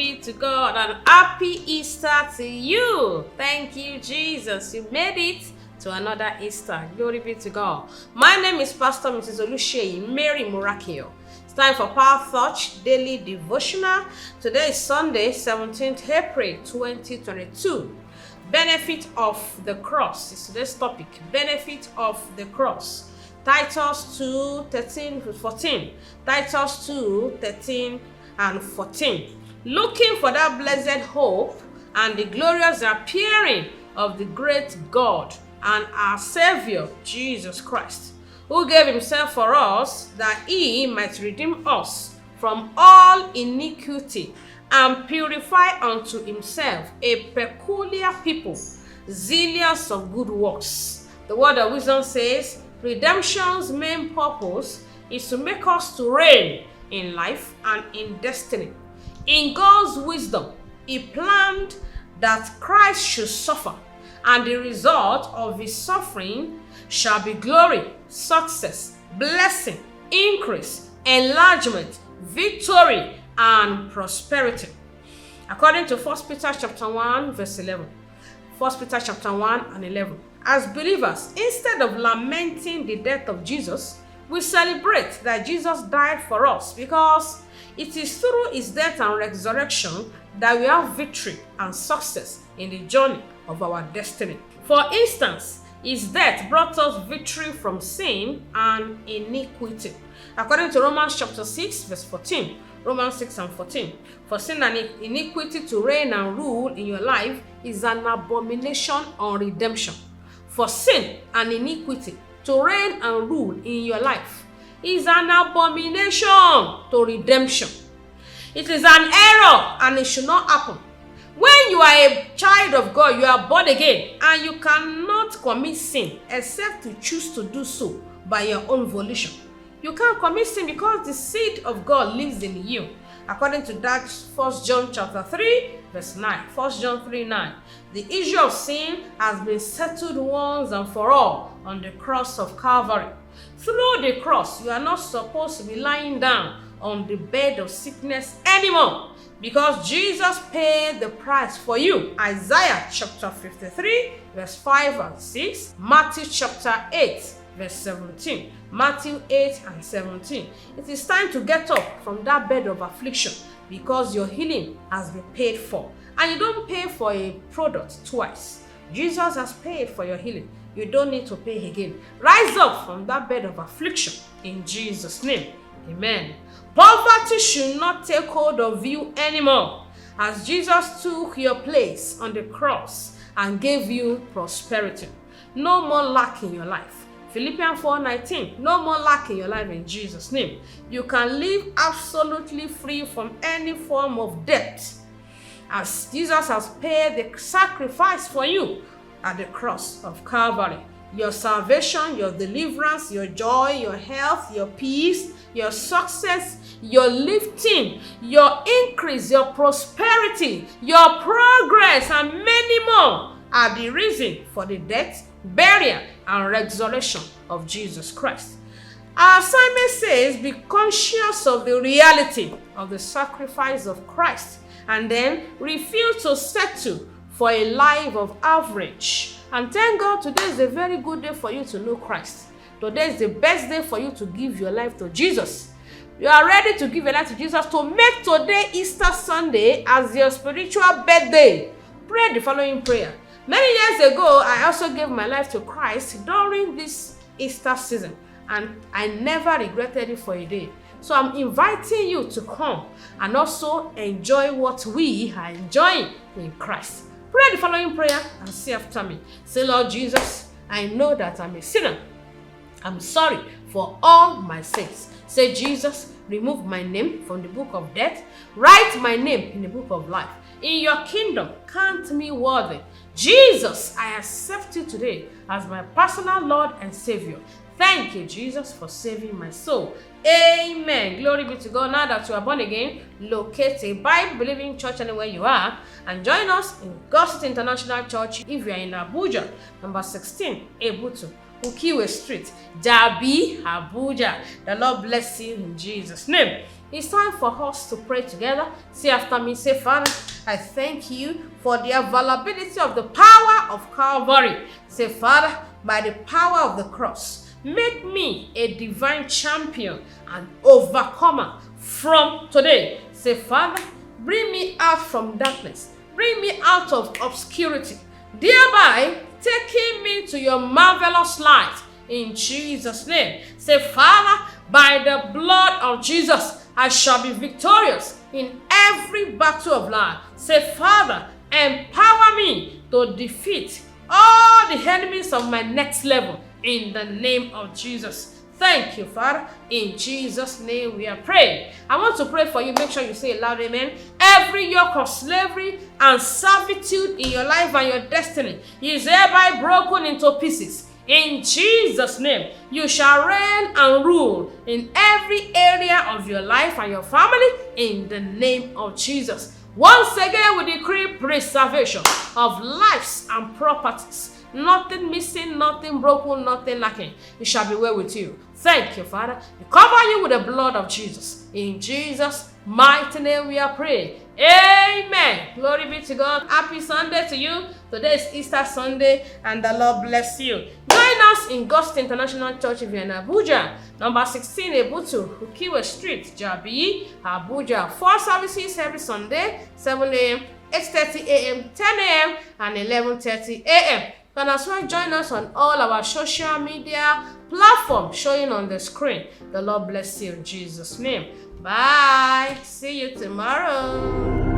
be to God, and happy Easter to you. Thank you, Jesus. You made it to another Easter. Glory be to God. My name is Pastor Mrs. Oluseyi Mary Murakio. It's time for Power Touch Daily Devotional. Today is Sunday, 17th April 2022. Benefit of the cross is today's topic. Benefit of the cross. Titus 2:13-14. Titus 2:13 and 14. Looking for that blessed hope and the glorious appearing of the great God and our Savior, Jesus Christ, who gave himself for us that he might redeem us from all iniquity and purify unto himself a peculiar people, zealous of good works. The word of wisdom says, redemption's main purpose is to make us to reign in life and in destiny. In God's wisdom, he planned that Christ should suffer, and the result of his suffering shall be glory, success, blessing, increase, enlargement, victory, and prosperity. According to 1 Peter chapter 1, verse 11. 1 Peter chapter 1 and 11. As believers, instead of lamenting the death of Jesus, we celebrate that Jesus died for us, because it is through his death and resurrection that we have victory and success in the journey of our destiny. For instance, his death brought us victory from sin and iniquity. According to Romans chapter 6, verse 14. Romans 6 and 14. For sin and iniquity to reign and rule in your life is an abomination on redemption. For sin and iniquity to reign and rule in your life is an abomination to redemption. It is an error and it should not happen. When you are a child of God, you are born again, and you cannot commit sin except to choose to do so by your own volition. You can't commit sin because the seed of God lives in you. According to that 1 John chapter 3, verse 9. 1 John 3:9. The issue of sin has been settled once and for all on the cross of Calvary. Through the cross, you are not supposed to be lying down on the bed of sickness anymore, because Jesus paid the price for you. Isaiah chapter 53, verse 5 and 6. Matthew chapter 8, verse 17. Matthew 8 and 17. It is time to get up from that bed of affliction, because your healing has been paid for. And you don't pay for a product twice. Jesus has paid for your healing. You don't need to pay again. Rise up from that bed of affliction in Jesus' name. Amen. Poverty should not take hold of you anymore, as Jesus took your place on the cross and gave you prosperity. No more lack in your life. Philippians 4:19. No more lack in your life in Jesus' name. You can live absolutely free from any form of debt, as Jesus has paid the sacrifice for you at the cross of Calvary. Your salvation, your deliverance, your joy, your health, your peace, your success, your lifting, your increase, your prosperity, your progress, and many more are the reason for the death, burial, and resurrection of Jesus Christ. Our assignment says, be conscious of the reality of the sacrifice of Christ, and then refuse to settle for a life of average. And thank God, today is a very good day for you to know Christ. Today is the best day for you to give your life to Jesus. You are ready to give your life to Jesus, to make today, Easter Sunday, as your spiritual birthday. Pray the following prayer. Many years ago, I also gave my life to Christ during this Easter season, and I never regretted it for a day. So I'm inviting you to come and also enjoy what we are enjoying in Christ. Pray the following prayer and say after me. Say, Lord Jesus, I know that I'm a sinner. I'm sorry for all my sins. Say, Jesus, remove my name from the book of death. Write my name in the book of life. In your kingdom, count me worthy. Jesus, I accept you today as my personal Lord and Savior. Thank you, Jesus, for saving my soul. Amen. Glory be to God. Now that you are born again, locate a Bible-believing church anywhere you are and join us in God City International Church if you are in Abuja, number 16, Ebutu, Ukiwe Street, Jabi, Abuja. The Lord bless you in Jesus' name. It's time for us to pray together. Say after me, say, Father, I thank you for the availability of the power of Calvary. Say, Father, by the power of the cross, make me a divine champion and overcomer from today. Say, Father, bring me out from darkness. Bring me out of obscurity, thereby taking me to your marvelous light. In Jesus' name. Say, Father, by the blood of Jesus, I shall be victorious in every battle of life. Say, Father, empower me to defeat all the enemies of my next level in the name of Jesus. Thank you, Father. In Jesus' name we are praying. I want to pray for you. Make sure you say a loud amen. Every yoke of slavery and servitude in your life and your destiny is thereby broken into pieces. In Jesus' name, you shall reign and rule in every area of your life and your family in the name of Jesus. Once again, we decree preservation of lives and properties. Nothing missing, nothing broken, nothing lacking. It shall be well with you. Thank you, Father. We cover you with the blood of Jesus. In Jesus' mighty name we are praying. Amen. Glory be to God. Happy Sunday to you. Today is Easter Sunday, and the Lord bless you. Join us in God's International Church if you're in Abuja, number 16 Ebutu, Ukiwe Street, Jabi, Abuja. 4 services every Sunday, 7 a.m., 8:30 a.m., 10 a.m., and 11:30 a.m. You can as well join us on all our social media platforms showing on the screen. The Lord bless you in Jesus' name. Bye. See you tomorrow.